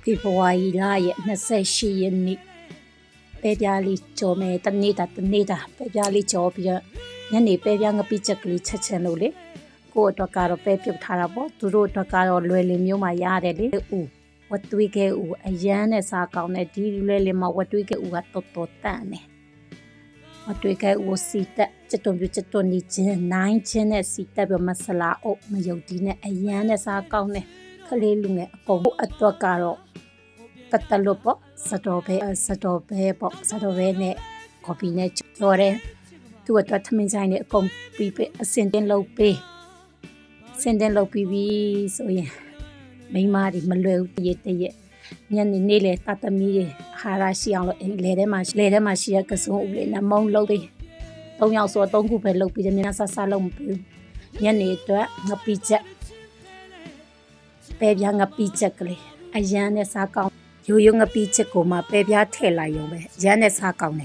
ဖေဖော်ဝါရီလရဲ့28ရက်နေ့ပဲပြားလေးကြော်မယ်တနေ့တာပဲပြားလေးကြော်ပြီးတော့ညနေပဲပြားငပိချက်ကလေးချက်ချင်လို့လေကို့အတွက်ကတော့ပဲပြုတ်ထားတာပေါ့သူတို့အတွက်ကတော့လွယ်လင်မျိုးမှာရတယ်လေဦးဝတ်သွေးကဲဦးအရန်နဲ့စားကောင်းတဲ့ဒီလွယ်လင်မှာဝတ်သွေးကဲဦးကတော်တန့်နေဝတ်သွေးကဲဦးစီတက်ချက်တုံပြချက်တုံနေချင်းနိုင်ချင်းနဲ့စီတက်ပြီးမဆလာအုပ်မယုတ်ဒီနဲ့အရန်နဲ့စားကောင်းတဲ့ခလေးလူငယ်အကုန်အတွက်ကတော့တလို့ပေါ့စတော်ဘဲပေါ့စတော်ဘဲနဲ့ကော်ဖီနဲ့ကြော်တယ်သူ့အတွက်ထမင်းဆိုင်နဲ့အကုန်ပြီးပဲအစင်တင်လုပ်ပြီးဆိုရင်မိန်းမတွေမလွယ်ဘူးတရက်ညနေနေ့လေတသမီးတွေဟာရရှိအောင်လို့လေထဲမှာရှိရကစုံဦးလေးနမုံလုပ်ပြီး၃ယောက်ဆို3ခုပဲလုပ်ပြီးတယ်များဆလုပ်မပြီးညနေအတွက်ငပိချက်ပဲပြားငပိချက်ကလေးအရန်နဲ့စားကောင်းရိုးငပိချက်ကိုမှပဲပြားထည့်လိုက်ရုံပဲရန်နဲ့စားကောင်းတယ်